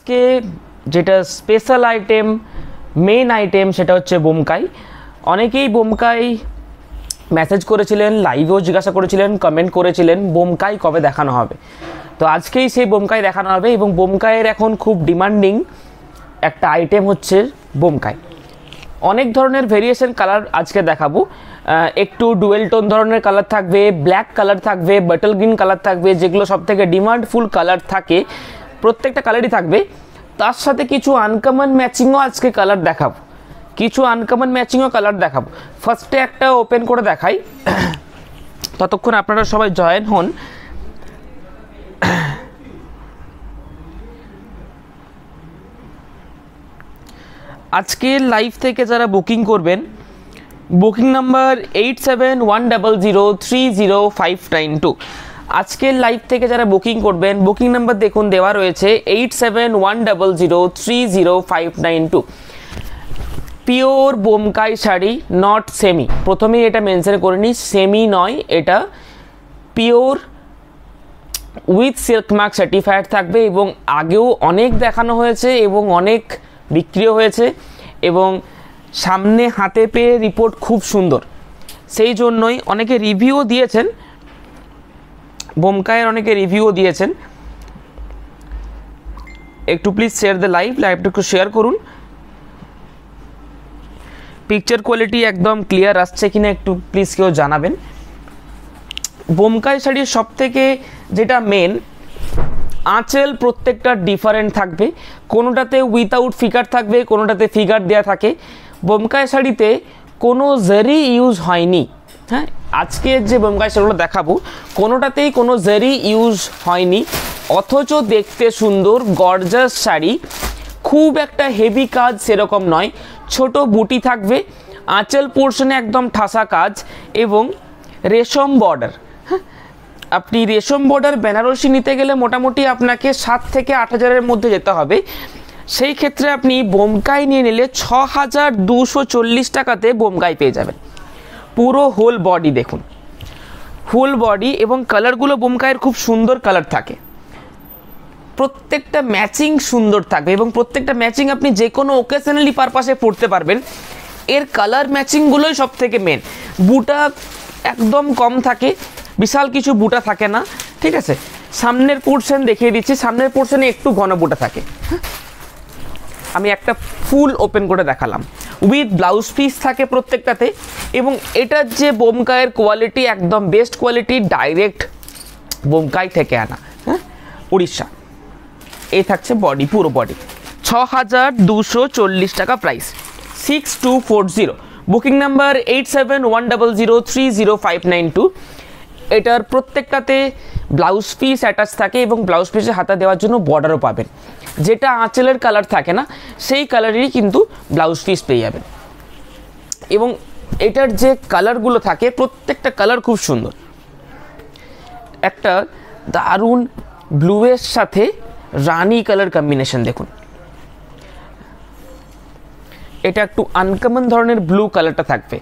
কে যেটা special item main item সেটা হচ্ছে বোমকাই। অনেকেই বোমকাই মেসেজ করেছিলেন, লাইভেও জিজ্ঞাসা করেছিলেন, কমেন্ট করেছিলেন বোমকাই কবে দেখানো হবে। তো আজকেই সেই বোমকাই দেখানো হবে এবং বোমকাইয়ের এখন খুব ডিমান্ডিং একটা আইটেম হচ্ছে বোমকাই। অনেক ধরনের ভেরিয়েশন কালার আজকে দেখাবো। একটু ডুয়েল টোন ধরনের কালার থাকবে, ব্ল্যাক কালার থাকবে, বাটল গ্রিন কালার থাকবে, যেগুলো সবথেকে ডিমান্ডফুল কালার থাকে, প্রত্যেকটা কালারই থাকবে। তার সাথে কিছু আনকমন ম্যাচিংও আজকে কালার দেখাবো, কিছু আনকমন ম্যাচিংও কালার দেখাবো। ফার্স্টে একটা ওপেন করে দেখাই, ততক্ষণ আপনারা সবাই জয়েন হন। আজকে লাইভ থেকে যারা বুকিং করবেন, বুকিং নাম্বার 8710030592। আজকের লাইভ থেকে যারা বুকিং করবেন, বুকিং নাম্বার দেখুন দেওয়া রয়েছে 8710030592। Pure Bomkai sari, not semi. প্রথমেই এটা মেনশন করে নিই, সেমি নয়, এটা pure with silk mark certified থাকবে এবং আগেও অনেক দেখানো হয়েছে এবং অনেক বিক্রিও হয়েছে এবং সামনে হাতে পেয়ে রিপোর্ট খুব সুন্দর, সেই জন্যই অনেকে রিভিউও দিয়েছেন, বোমকাইয়ের অনেকে রিভিউও দিয়েছেন। একটু প্লিজ শেয়ার দ্য লাইভটা একটু শেয়ার করুন। পিকচার কোয়ালিটি একদম ক্লিয়ার আসছে কিনা একটু প্লিজ কেউ জানাবেন। বোমকাই শাড়ির সব থেকে যেটা মেন, আঁচল প্রত্যেকটা ডিফারেন্ট থাকবে, কোনোটাতে উইথাউট ফিগার থাকবে, কোনোটাতে ফিগার দেওয়া থাকে। বোমকাই শাড়িতে কোনো জারি ইউজ হয়নি। হ্যাঁ, আজকের যে বোমকাই শাড়িগুলো দেখাবো কোনোটাতেই কোনো জারি ইউজ হয়নি, অথচ দেখতে সুন্দর গর্জাস শাড়ি। খুব একটা হেভি কাজ সেরকম নয়, ছোট বুটি থাকবে, আঁচল পোর্শনে একদম ঠাসা কাজ এবং রেশম বর্ডার। আপনি রেশম বর্ডার বেনারসি নিতে গেলে মোটামুটি আপনাকে 7 থেকে 8 হাজারের মধ্যে যেতে হবে। সেই ক্ষেত্রে আপনি বোমকাই নিয়ে নিলে 6240 টাকাতে বোমকাই পেয়ে যাবেন। পুরো হোল বডি দেখুন, ফুল বডি এবং কালারগুলো বোমকাইয়ের খুব সুন্দর কালার থাকে, প্রত্যেকটা ম্যাচিং সুন্দর থাকবে এবং প্রত্যেকটা ম্যাচিং আপনি যে কোনো ওকেশনালি পারপাসে পরতে পারবেন। এর কালার ম্যাচিংগুলোই সব থেকে মেন। বুটা একদম কম থাকে, বিশাল কিছু বুটা থাকে না, ঠিক আছে। সামনের পোর্শন দেখিয়ে দিচ্ছি, সামনের পোর্শনে একটু ঘন বুটা থাকে। আমি একটা ফুল ওপেন করে দেখালাম, উইথ ব্লাউজ পিস থাকে প্রত্যেকটাতে এবং এটার যে বোমকাইয়ের কোয়ালিটি একদম বেস্ট কোয়ালিটি, ডাইরেক্ট বোমকাই থেকে আনা, হ্যাঁ, উড়িষ্যা। এই থাকছে বডি, পুরো বডি 6240 টাকা প্রাইস, 6240। Booking number 8710030592। এটার প্রত্যেকটাতে ব্লাউজ পিস অ্যাটাচ থাকে এবং ব্লাউজ পিসে হাতা দেওয়ার জন্য বর্ডারও পাবেন। যেটা আঁচলের কালার থাকে না সেই কালারেরই কিন্তু ব্লাউজ পিস পেয়ে যাবেন এবং এটার যে কালারগুলো থাকে প্রত্যেকটা কালার খুব সুন্দর। একটা দারুণ ব্লুয়ের সাথে রানি কালার কম্বিনেশন দেখুন, এটা একটু আনকমন ধরনের ব্লু কালারটা থাকবে,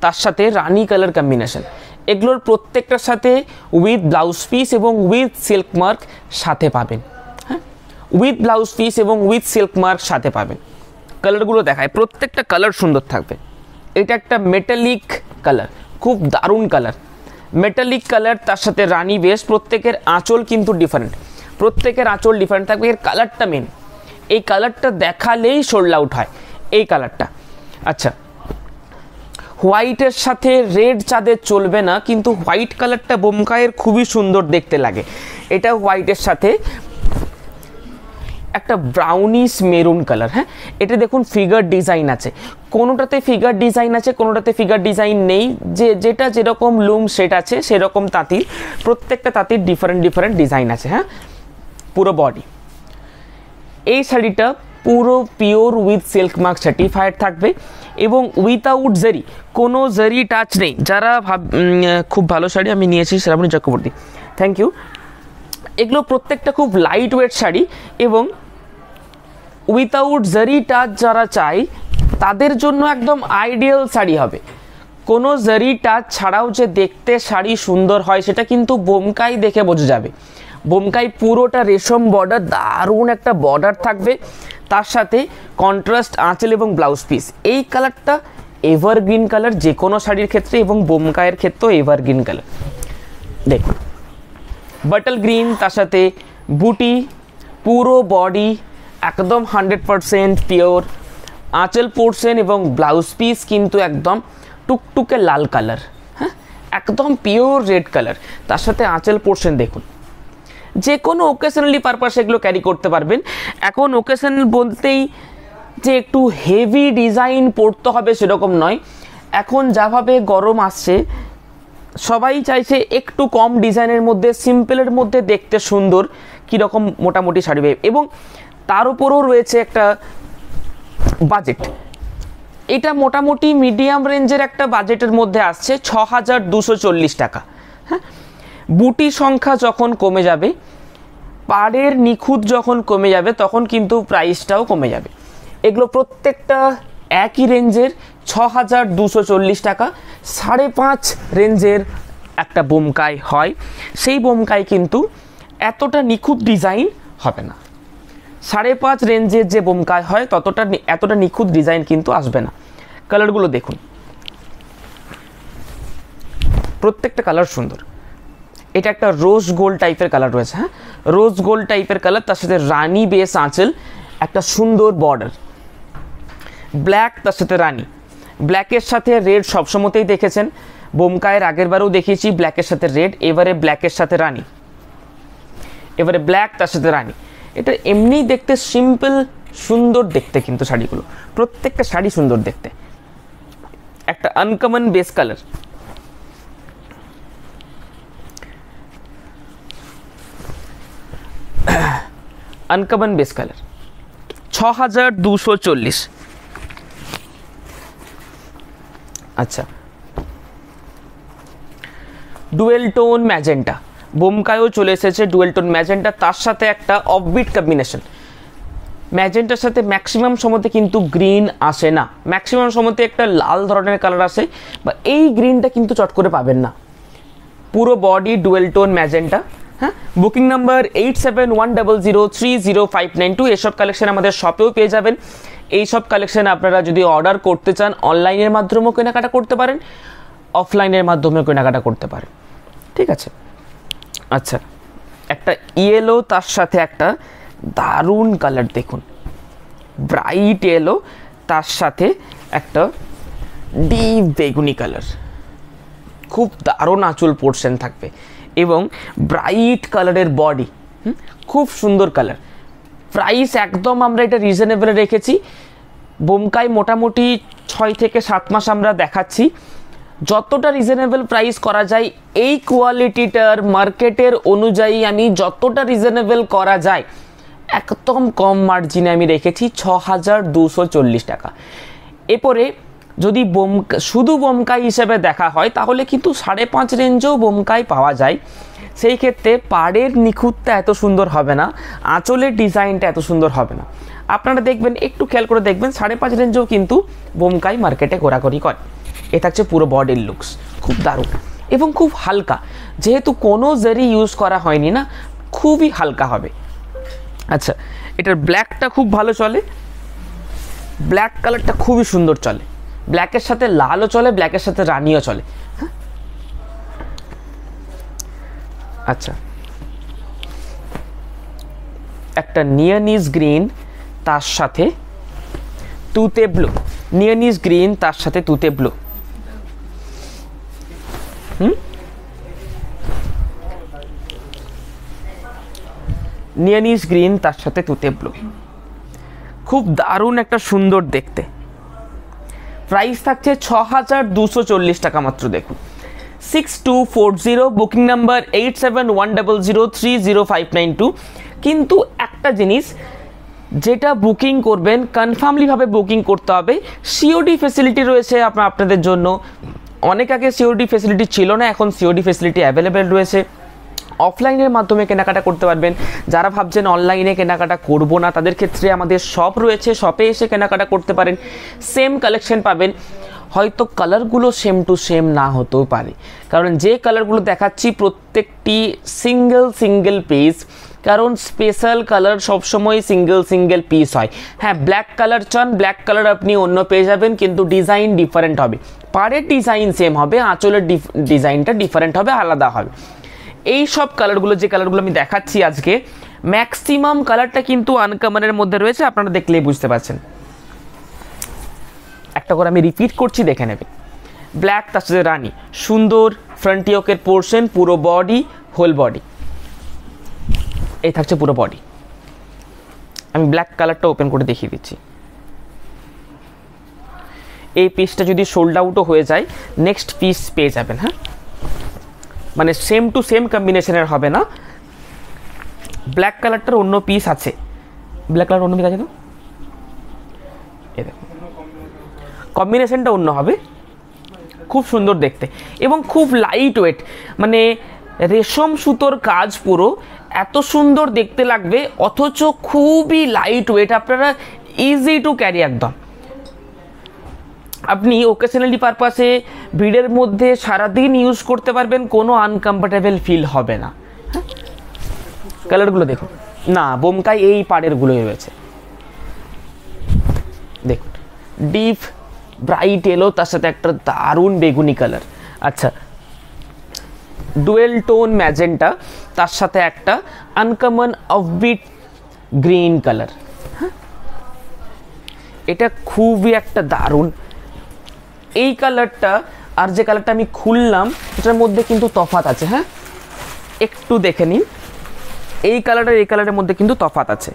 তার সাথে রানি কালার কম্বিনেশন। এগুলোর প্রত্যেকটার সাথে উইথ ব্লাউজ পিস এবং উইথ সিল্ক মার্ক সাথে পাবেন। হ্যাঁ, উইথ ব্লাউজ পিস এবং উইথ সিল্ক মার্ক সাথে পাবেন। কালারগুলো দেখায়, প্রত্যেকটা কালার সুন্দর থাকবে। এটা একটা মেটালিক কালার, খুব দারুণ কালার, মেটালিক কালার, তার সাথে রানি বেস। প্রত্যেকের আঁচল কিন্তু ডিফারেন্ট, প্রত্যেকের আঁচল ডিফারেন্ট থাকবে। এর কালারটা মেন, এই কালারটা দেখালেই সোল্ড আউট হয় এই কালারটা। আচ্ছা, হোয়াইটের সাথে রেড চাঁদের চলবে না, কিন্তু হোয়াইট কালারটা বোমকাইয়ের খুবই সুন্দর দেখতে লাগে। এটা হোয়াইটের সাথে একটা ব্রাউনিশ মেরুন কালার। হ্যাঁ, এটা দেখুন ফিগার ডিজাইন আছে, কোনোটাতে ফিগার ডিজাইন আছে, কোনোটাতে ফিগার ডিজাইন নেই। যেটা যেরকম লুম সেট আছে সেরকম তাঁতির, প্রত্যেকটা তাঁতির ডিফারেন্ট ডিফারেন্ট ডিজাইন আছে। হ্যাঁ, পুরো বডি। এই শাড়িটা পুরো pure with silk mark certified থাকবে এবং উইথাউট জারি, কোনো জারি টাচ নেই। যারা খুব ভালো শাড়ি আমি নিয়েছি শ্রাবণী চক্রবর্তী, থ্যাংক ইউ। এগুলো প্রত্যেকটা খুব লাইট ওয়েট শাড়ি এবং উইথাউট জারি টাচ যারা চাই তাদের জন্য একদম আইডিয়াল শাড়ি হবে। কোনো জারি টাচ ছাড়াও যে দেখতে শাড়ি সুন্দর হয় সেটা কিন্তু বোমকাই দেখে বোঝা যাবে। বোমকাই পুরোটা রেশম বর্ডার, দারুণ একটা বর্ডার থাকবে, তার সাথে কন্ট্রাস্ট আঁচল এবং ব্লাউজ পিস। এই কালারটা এভারগ্রিন কালার যে কোনো শাড়ির ক্ষেত্রে, এবং বোমকাইয়ের ক্ষেত্রেও এভারগ্রিন কালার। দেখুন বাটল গ্রিন, তার সাথে বুটি, পুরো বডি একদম 100% পিওর। আঁচল পোর্শন এবং ব্লাউজ পিস কিন্তু একদম টুকটুকে লাল কালার, হ্যাঁ একদম পিওর রেড কালার। তার সাথে আঁচল পোর্শন দেখুন, যে কোনো ওকেশনালি পারপাস এগুলো ক্যারি করতে পারবেন। এখন ওকেশন বলতেই যে একটু হেভি ডিজাইন পড়তে হবে সেরকম নয়, এখন যাভাবে গরম আসছে সবাই চাইছে একটু কম ডিজাইনের মধ্যে, সিম্পলের মধ্যে দেখতে সুন্দর কীরকম মোটামুটি শাড়ি পাবে, এবং তার উপরও রয়েছে একটা বাজেট। এটা মোটামুটি মিডিয়াম রেঞ্জের একটা বাজেটের মধ্যে আসছে 6240 টাকা। হ্যাঁ, বুটি সংখ্যা যখন কমে যাবে, পাড়ের নিখুঁত যখন কমে যাবে, তখন কিন্তু প্রাইসটাও কমে যাবে। এগুলো প্রত্যেকটা একই রেঞ্জের 6240 টাকা। 5.5 রেঞ্জের একটা বোমকাই হয়, সেই বোমকাই কিন্তু এতটা নিখুঁত ডিজাইন হবে না। 5.5 রেঞ্জের যে বোমকাই হয় এতটা নিখুঁত ডিজাইন কিন্তু আসবে না। কালারগুলো দেখুন, প্রত্যেকটা কালার সুন্দর। এটা একটা রোজ গোল্ড টাইপের কালার রয়েছে, হ্যাঁ রোজ গোল্ড টাইপের কালার, তার সাথে রানী বেস আঁচল, একটা সুন্দর বর্ডার, ব্ল্যাক তার সাথে রানী। ব্ল্যাকের সাথে রেড সবসময়তেই দেখেছেন, বোমকায়ের আগের বারেও দেখিয়েছি ব্ল্যাকের সাথে রেড, এবারে ব্ল্যাকের সাথে রানী, এবারে ব্ল্যাক তার সাথে রানী। এটা এমনি দেখতে সিম্পল, সুন্দর দেখতে, কিন্তু শাড়িগুলো প্রত্যেকটা শাড়ি সুন্দর দেখতে। একটা uncommon base colour, uncommon base colour 6240। আচ্ছা, ডুয়েল টোন ম্যাজেন্টা, বোমকায়ও চলে এসেছে ডুয়েল টোন ম্যাজেন্টা, তার সাথে একটা অফবিট কম্বিনেশন। ম্যাজেন্টার সাথে ম্যাক্সিমাম সময়তে কিন্তু গ্রিন আসে না, ম্যাক্সিমাম সময়তে একটা লাল ধরনের কালার আসে, বা এই গ্রিনটা কিন্তু চট করে পাবেন না। পুরো বডি ডুয়েল টোন ম্যাজেন্টা। হ্যাঁ, বুকিং নাম্বার 8710030592। এসব কালেকশন আমাদের শপেও পেয়ে যাবেন। এই সব কালেকশন আপনারা যদি অর্ডার করতে চান, অনলাইনের মাধ্যমেও কেনাকাটা করতে পারেন, অফলাইনের মাধ্যমেও কেনাকাটা করতে পারেন, ঠিক আছে। আচ্ছা, একটা ইয়েলো, তার সাথে একটা দারুণ কালার দেখুন, ব্রাইট ইয়েলো, তার সাথে একটা ডিপ বেগুনি কালার, খুব দারুণ আঁচল পোর্শন থাকবে, এবং ব্রাইট কালারের বডি, খুব সুন্দর কালার। প্রাইস একদম আমরা এটা রিজনেবল রেখেছি। বোমকাই মোটামুটি 6 থেকে 7 মাস আমরা দেখাচ্ছি, যতটা রিজনেবল প্রাইস করা যায় এই কোয়ালিটিটার মার্কেটের অনুযায়ী আমি যতটা রিজনেবল করা যায় একদম কম মার্জিনে আমি রেখেছি 6240 টাকা। এরপরে যদি শুধু বোমকাই হিসেবে দেখা হয় তাহলে কিন্তু 5.5 রেঞ্জেও বোমকাই পাওয়া যায়। সেই ক্ষেত্রে পাড়ের নিখুঁতটা এত সুন্দর হবে না, আঁচলের ডিজাইনটা এত সুন্দর হবে না। আপনারা দেখবেন, একটু খেয়াল করে দেখবেন, 5.5 রেঞ্জেও কিন্তু বোমকাই মার্কেটে ঘোরাঘুরি করে। এ থাকছে পুরো বডির লুকস, খুব দারুণ এবং খুব হালকা, যেহেতু কোনো জারি ইউজ করা হয়নি না, খুবই হালকা হবে। আচ্ছা, এটার ব্ল্যাকটা খুব ভালো চলে, ব্ল্যাক কালারটা খুবই সুন্দর চলে, ব্ল্যাকের সাথে লালও চলে, ব্ল্যাকের সাথে রানিও চলে। হ্যাঁ, আচ্ছা, একটা নিয়ানিস গ্রিন, তার সাথে তুতে ব্লু, নিয়ানিস গ্রিন তার সাথে তুতে ব্লু। নিয়ানিস গ্রিন তার সাথে তুতে ব্লু, খুব দারুণ একটা সুন্দর দেখতে। প্রাইস থাকছে 6240 টাকা মাত্র। দেখুন, 6240, বুকিং নাম্বার 8710030592। কিন্তু একটা জিনিস, যেটা বুকিং করবেন কনফার্মলিভাবে বুকিং করতে হবে। সিওডি ফেসিলিটি রয়েছে আপনাদের জন্য। অনেক আগে সিওডি ফেসিলিটি ছিল না, এখন সিওডি ফেসিলিটি অ্যাভেলেবেল রয়েছে। অফলাইনের মাধ্যমে কেনাকাটা করতে পারবেন। যারা ভাবছেন অনলাইনে কেনাকাটা করব না, তাদের ক্ষেত্রে আমাদের শপ রয়েছে, শপে এসে কেনাকাটা করতে পারেন, সেম কালেকশন পাবেন। হয়তো কালারগুলো সেম টু সেম না হতেও পারে, কারণ যে কালারগুলো দেখাচ্ছি প্রত্যেকটি সিঙ্গেল পিস, কারণ স্পেশাল কালার সবসময় সিঙ্গেল পিস হয়। হ্যাঁ, ব্ল্যাক কালার চান, ব্ল্যাক কালার আপনি অন্য পেয়ে যাবেন, কিন্তু ডিজাইন ডিফারেন্ট হবে। পাড়ের ডিজাইন সেম হবে, আঁচলের ডিজাইনটা ডিফারেন্ট হবে, আলাদা হবে। এই সব কালারগুলো, যে কালারগুলো আমি দেখাচ্ছি আজকে, ম্যাক্সিমাম কালারটা কিন্তু আনকমনের মধ্যে রয়েছে, আপনারা দেখলেই বুঝতে পারছেন। একটা করে আমি রিপিট করছি, দেখে নেবেন। ব্ল্যাক, তার সাথে রানী, সুন্দর ফ্রন্ট ইয়োকের পোর্শন, পুরো বডি, হোল বডি, এই থাকছে পুরো বডি। আমি ব্ল্যাক কালারটা ওপেন করে দেখিয়ে দিচ্ছি। এই পিসটা যদি সোল্ড আউটও হয়ে যায়, নেক্সট পিস পেয়ে যাবেন। হ্যাঁ, মানে সেম টু সেম কম্বিনেশনের হবে না। ব্ল্যাক কালারটার অন্য পিস আছে, ব্ল্যাক কালার অন্য পিস আছে তো, এই দেখুন কম্বিনেশনটা অন্য হবে, খুব সুন্দর দেখতে এবং খুব লাইট ওয়েট, মানে রেশম সুতোর কাজ পুরো, এত সুন্দর দেখতে লাগবে, অথচ খুবই লাইট ওয়েট, আপনারা ইজি টু ক্যারি একদম। আপনি ওকেশনালি পারপাসে ভিড়ের মধ্যে সারাদিন ইউজ করতে পারবেন, কোনো আনকমফর্টেবল ফিল হবে না। কালারগুলো দেখুন না, বোমকাই এই পাড়েরগুলোই রয়েছে, দেখুন ডিপ ব্রাইট এলো, তার সাথে একটা দারুণ বেগুনি কালার। আচ্ছা, ডুয়েল টোন ম্যাজেন্টা, তার সাথে একটা আনকমন অফবিট গ্রিন কালার। হ্যাঁ, এটা খুবই একটা দারুণ। এই কালারটা আর যে কালারটা আমি খুললাম, এটার মধ্যে কিন্তু তফাৎ আছে। হ্যাঁ, একটু দেখে নিন, এই কালারের এই কালারের মধ্যে কিন্তু তফাৎ আছে,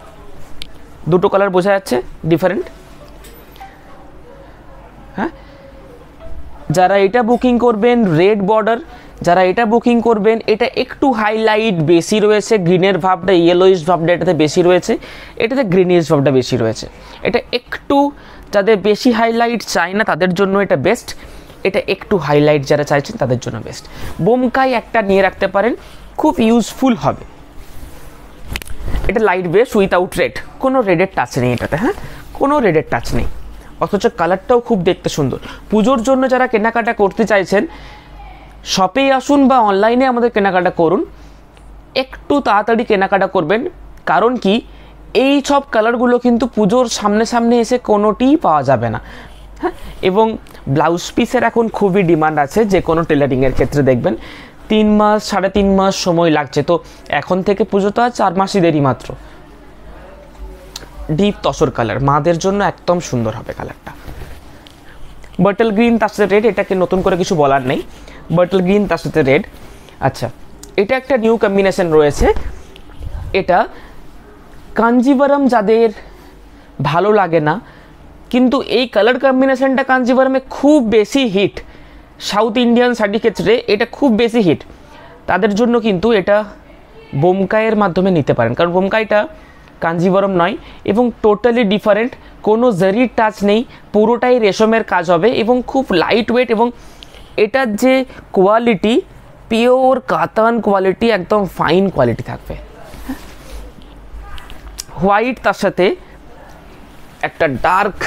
দুটো কালার বোঝা যাচ্ছে ডিফারেন্ট। হ্যাঁ, যারা এটা বুকিং করবেন রেড বর্ডার, যারা এটা বুকিং করবেন, এটা একটু হাইলাইট বেশি রয়েছে, গ্রিনের ভাবটা, ইয়েলোইশ ভাবটা এটাতে বেশি রয়েছে, এটাতে গ্রিনিশ ভাবটা বেশি রয়েছে। এটা একটু, যাদের বেশি হাইলাইট চাই না তাদের জন্য এটা বেস্ট, এটা একটু হাইলাইট যারা চাইছেন তাদের জন্য বেস্ট। বোমকাই একটা নিয়ে রাখতে পারেন, খুব ইউজফুল হবে। এটা লাইট বেস উইথাউট রেড, কোনো রেডের টাচ নেই এটাতে। হ্যাঁ, কোনো রেডের টাচ নেই, অথচ কালারটাও খুব দেখতে সুন্দর। পুজোর জন্য যারা কেনাকাটা করতে চাইছেন, শপে আসুন বা অনলাইনে আমাদের কেনাকাটা করুন, একটু তাড়াতাড়ি কেনাকাটা করবেন, কারণ কি এই সব কালারগুলো কিন্তু পুজোর সামনে এসে কোনোটিই পাওয়া যাবে না। হ্যাঁ, এবং ব্লাউজ পিসের এখন খুবই ডিমান্ড আছে, যে কোনো টেলারিংয়ের ক্ষেত্রে দেখবেন 3 মাস 3.5 মাস সময় লাগছে, তো এখন থেকে পুজো তো আর 4 মাসই দেরি মাত্র। ডিপ তসর কালার, মাদের জন্য একদম সুন্দর হবে কালারটা। বাটল গ্রিন তার সাথে রেড, এটাকে নতুন করে কিছু বলার নেই, বাটল গ্রিন তার সাথে রেড। আচ্ছা, এটা একটা নিউ কম্বিনেশন রয়েছে। এটা কাঞ্জিভারম যাদের ভালো লাগে না, কিন্তু এই কালার কম্বিনেশনটা কাঞ্জিভারমে খুব বেশি হিট, সাউথ ইন্ডিয়ান শাড়ির ক্ষেত্রে এটা খুব বেশি হিট, তাদের জন্য কিন্তু এটা বোমকাইয়ের মাধ্যমে নিতে পারেন, কারণ বোমকাইটা কাঞ্জিভারম নয় এবং টোটালি ডিফারেন্ট, কোনো জারির টাচ নেই, পুরোটাই রেশমের কাজ হবে এবং খুব লাইট ওয়েট, এবং এটার যে কোয়ালিটি পিওর কাতান কোয়ালিটি, একদম ফাইন কোয়ালিটি থাকবে। হোয়াইট, তার সাথে একটা dark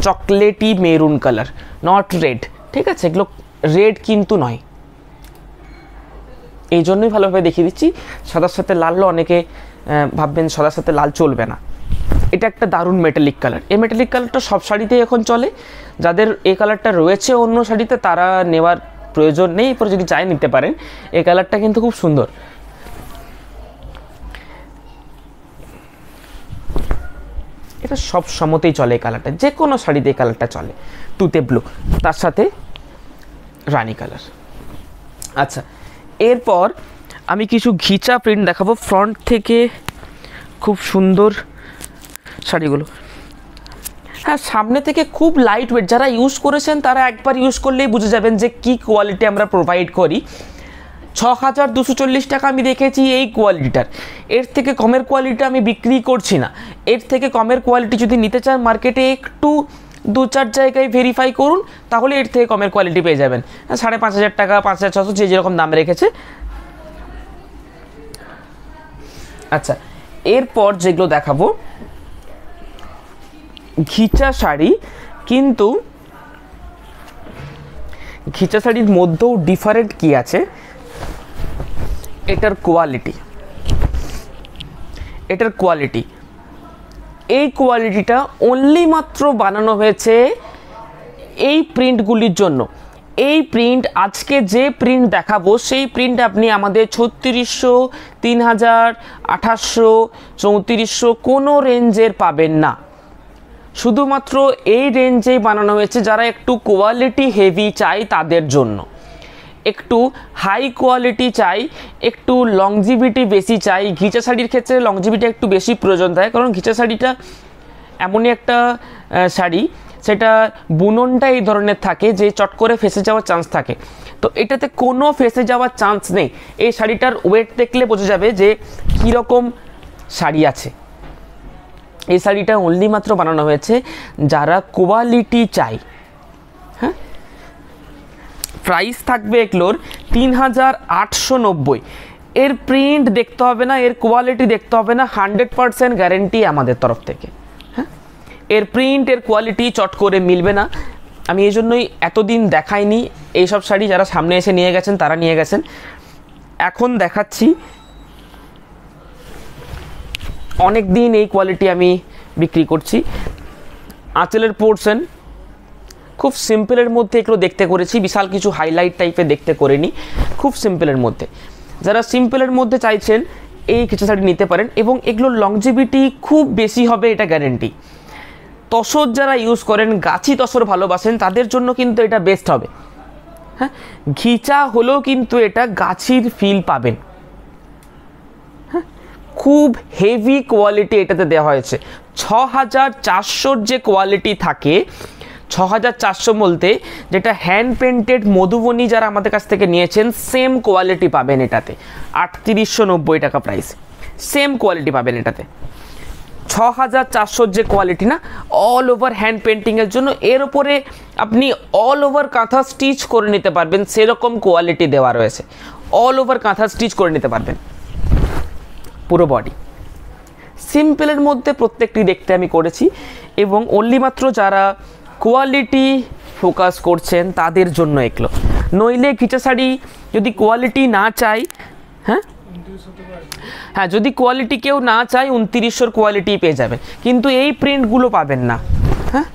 chocolatey maroon colour, not red, ঠিক আছে, এগুলো রেড কিন্তু নয়, এই জন্যই ভালোভাবে দেখিয়ে দিচ্ছি। সাদার সাথে লাল অনেকে ভাববেন সাদার সাথে লাল চলবে না, এটা একটা দারুণ মেটালিক কালার। এই মেটালিক কালারটা সব শাড়িতেই এখন চলে, যাদের এই কালারটা রয়েছে অন্য শাড়িতে তারা নেওয়ার প্রয়োজন নেই, এরপর যদি চাই নিতে পারেন। এই কালারটা কিন্তু খুব সুন্দর। এটা সব সময়তেই চলে এই কালারটা, যে কোনো শাড়িতে এই কালারটা চলে। তুতে ব্লু, তার সাথে রানী কালার। আচ্ছা, এরপর আমি কিছু ঘিচা প্রিন্ট দেখাবো ফ্রন্ট থেকে, খুব সুন্দর শাড়িগুলো। হ্যাঁ, সামনে থেকে খুব লাইট ওয়েট, যারা ইউজ করেছেন তারা একবার ইউজ করলেই বুঝে যাবেন যে কি কোয়ালিটি আমরা প্রোভাইড করি। 6240 টাকা আমি দেখেছি এই কোয়ালিটিটার, এর থেকে কমের কোয়ালিটি আমি বিক্রি করছি না। এর থেকে কমের কোয়ালিটি যদি নিতে চান মার্কেটে একটু 2-4 জায়গায় ভেরিফাই করুন, তাহলে এর থেকে কমের কোয়ালিটি পেয়ে যাবেন। 5500 টাকা, 5600, যে যেরকম দাম রেখেছে। আচ্ছা, এরপর যেগুলো দেখাবো ঘিচা শাড়ি, কিন্তু ঘিচা শাড়ির মধ্যেও ডিফারেন্ট কি আছে, এটার কোয়ালিটি, এটার কোয়ালিটি, এই কোয়ালিটিটা অনলি মাত্র বানানো হয়েছে এই প্রিন্টগুলির জন্য। এই প্রিন্ট আজকে যে প্রিন্ট দেখাবো সেই প্রিন্ট আপনি আমাদের 3600, 3000, 2800, 3400 কোনো রেঞ্জের পাবেন না। শুধুমাত্র এই রেঞ্জেই বানানো হয়েছে যারা একটু কোয়ালিটি হেভি চাই তাদের জন্য, একটু হাই কোয়ালিটি চাই, একটু লংজিভিটি বেশি চাই। ঘিচা শাড়ির ক্ষেত্রে লংজিভিটি একটু বেশি প্রয়োজন থাকে, কারণ ঘিচা শাড়িটা এমনই একটা শাড়ি সেটা বুননটা এই ধরনের থাকে যে চট করে ফেসে যাওয়ার চান্স থাকে, তো এটাতে কোনো ফেসে যাওয়ার চান্স নেই। এই শাড়িটার ওয়েট দেখলে বোঝা যাবে যে কীরকম শাড়ি আছে। এই শাড়িটা অনলি মাত্র বানানো হয়েছে যারা কোয়ালিটি চাই। হ্যাঁ, প্রাইস থাকবে এগুলোর 3890। এর প্রিন্ট দেখতে হবে না, এর কোয়ালিটি দেখতে হবে না, 100% গ্যারেন্টি আমাদের তরফ থেকে। হ্যাঁ, এর প্রিন্ট এর কোয়ালিটি চট করে মিলবে না। আমি এই জন্যই এতদিন দেখাইনি এইসব শাড়ি, যারা সামনে এসে নিয়ে গেছেন তারা নিয়ে গেছেন। এখন দেখাচ্ছি, অনেক দিন এই কোয়ালিটি আমি বিক্রি করছি। আঁচলের পোর্শন খুব সিম্পলের মধ্যে এগুলো দেখতে করেছি, বিশাল কিছু হাইলাইট টাইপের দেখতে করিনি, খুব সিম্পলের মধ্যে। যারা সিম্পলের মধ্যে চাইছেন এই কিছু শাড়ি নিতে পারেন, এবং এগুলোর লংজিভিটি খুব বেশি হবে, এটা গ্যারেন্টি। তসর যারা ইউজ করেন, গাছি তসর ভালোবাসেন, তাদের জন্য কিন্তু এটা বেস্ট হবে। হ্যাঁ, ঘিচা হলেও কিন্তু এটা গাছির ফিল পাবেন। হ্যাঁ, খুব হেভি কোয়ালিটি এটাতে দেওয়া হয়েছে। 6400 যে কোয়ালিটি থাকে, 6400 বলতে যেটা হ্যান্ড পেন্টেড মধুবনী যারা আমাদের কাছ থেকে নিয়েছেন সেম কোয়ালিটি পাবেন এটাতে। 3890 টাকা প্রাইস, সেম কোয়ালিটি পাবেন এটাতে। 6400 যে কোয়ালিটি না, অল ওভার হ্যান্ড পেন্টিংয়ের জন্য এর উপরে আপনি অল ওভার কাঁথা স্টিচ করে নিতে পারবেন, সেরকম কোয়ালিটি দেওয়া রয়েছে। অল ওভার কাঁথা স্টিচ করে নিতে পারবেন পুরো বডি। সিম্পলের মধ্যে প্রত্যেকটি দেখতে আমি করেছি, এবং অনলি মাত্র যারা কোয়ালিটি ফোকাস করছেন তাদের জন্য এগুলো। নইলে ঘিচা শাড়ি যদি কোয়ালিটি না চাই, হ্যাঁ হ্যাঁ, যদি কোয়ালিটি কেউ না চায় 2900 কোয়ালিটি পেয়ে যাবেন, কিন্তু এই প্রিন্টগুলো পাবেন না। হ্যাঁ,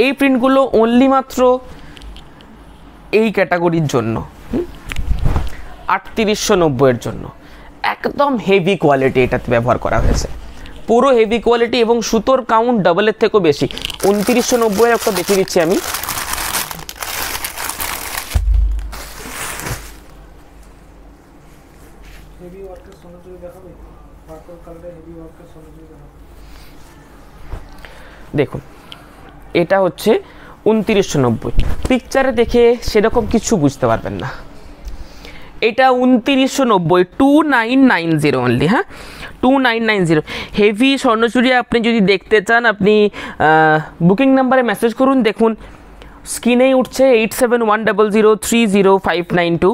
এই প্রিন্টগুলো অনলি মাত্র এই ক্যাটাগরির জন্য, 3890 এর জন্য। একদম হেভি কোয়ালিটি এটাতে ব্যবহার করা হয়েছে, পুরো হেভি কোয়ালিটি, এবং সুতোর কাউন্ট ডাবলের থেকেও বেশি। 2990 একটা দেখিয়ে দিচ্ছি আমি। দেখুন, এটা হচ্ছে 2990। পিকচারে দেখে সেরকম কিছু বুঝতে পারবেন না। এটা 2990, 2990 অনলি। হ্যাঁ, 2990। হেভি স্বর্ণচুরি আপনি যদি দেখতে চান, আপনি বুকিং নাম্বারে মেসেজ করুন। দেখুন স্ক্রিনেই উঠছে 8710030592,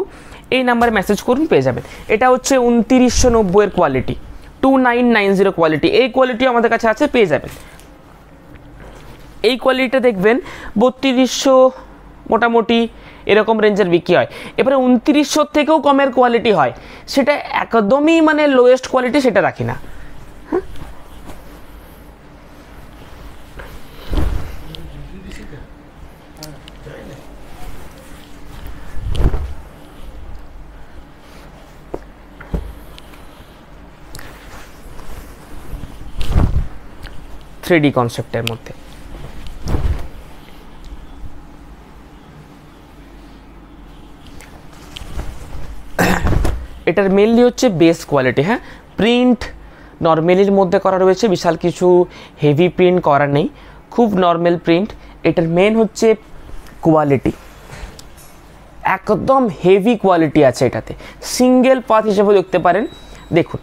এই নাম্বারে মেসেজ করুন, পেয়ে যাবেন। এটা হচ্ছে 2990 এর কোয়ালিটি, 2990 কোয়ালিটি। এই কোয়ালিটি আমাদের কাছে আছে, পেয়ে যাবেন। এই কোয়ালিটিটা দেখবেন 3200 মোটামুটি এরকম রেঞ্জের বিক্রি হয়। এবারে 2900 থেকেও কমের কোয়ালিটি হয়, সেটা একদমই মানে লোয়েস্ট কোয়ালিটি, সেটা রাখি না। হ্যাঁ, 3D কনসেপ্টের মধ্যে। এটার মেনলি হচ্ছে বেস কোয়ালিটি। হ্যাঁ, প্রিন্ট নর্মালির মধ্যে করা রয়েছে, বিশাল কিছু হেভি প্রিন্ট করা নেই, খুব নর্মাল প্রিন্ট। এটার মেন হচ্ছে কোয়ালিটি, একদম হেভি কোয়ালিটি আছে এটাতে। সিঙ্গেল পাত হিসেবে দেখতে পারেন। দেখুন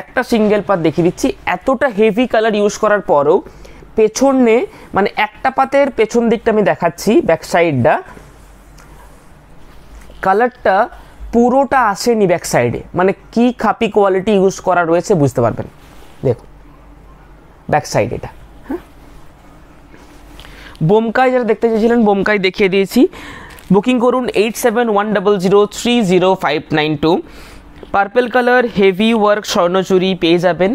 একটা সিঙ্গেল পাত দেখিয়ে দিচ্ছি। এতটা হেভি কালার ইউজ করার পরেও পেছনে, মানে একটা পাতের পেছন দিকটা আমি দেখাচ্ছি, ব্যাক সাইডটা, কালারটা পুরোটা আসেনি ব্যাক সাইডে, মানে কি খাপি কোয়ালিটি ইউজ করা রয়েছে বুঝতে পারবেন। দেখুন ব্যাক সাইড এটা। হ্যাঁ, বোমকাই যারা দেখতে চেয়েছিলেন বোমকাই দেখিয়ে দিয়েছি। বুকিং করুন 8710030592। Purple colour heavy work Swarnachari পেয়ে যাবেন।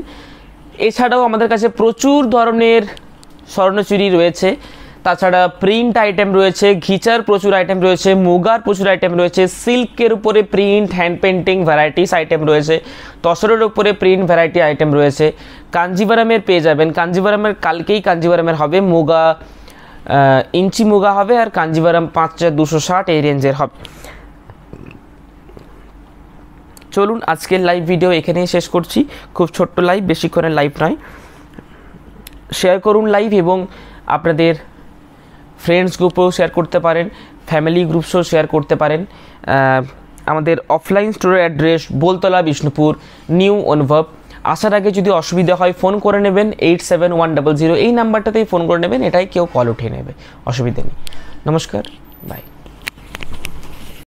এছাড়াও আমাদের কাছে প্রচুর ধরনের স্বর্ণচুরি রয়েছে, তাছাড়া প্রিন্ট আইটেম রয়েছে, ঘিচার প্রচুর আইটেম রয়েছে, মুগার প্রচুর আইটেম রয়েছে, সিল্কের উপরে print hand painting varieties item রয়েছে, তসরের উপরে প্রিন্ট ভ্যারাইটি আইটেম রয়েছে, কাঞ্জিভারামের পেয়ে যাবেন। কাঞ্জিভারামের কালকেই কাঞ্জিভারামের হবে, মুগা ইঞ্চি মুগা হবে, আর কাঞ্জিভারাম 5260 এই রেঞ্জের হবে। চলুন আজকের লাইভ ভিডিও এখানেই শেষ করছি। খুব ছোট্ট লাইভ, বেশিক্ষণের লাইভ নয়। শেয়ার করুন লাইভ এবং আপনাদের ফ্রেন্ডস গ্রুপেও শেয়ার করতে পারেন, ফ্যামিলি গ্রুপসও শেয়ার করতে পারেন। আমাদের অফলাইন স্টোরের অ্যাড্রেস বোলতলা বিষ্ণুপুর নিউ অনুভব। আসার আগে যদি অসুবিধা হয় ফোন করে নেবেন 8710, এই নাম্বারটাতেই ফোন করে নেবেন, এটাই কেউ কল উঠিয়ে নেবে, অসুবিধা নেই। নমস্কার, বাই।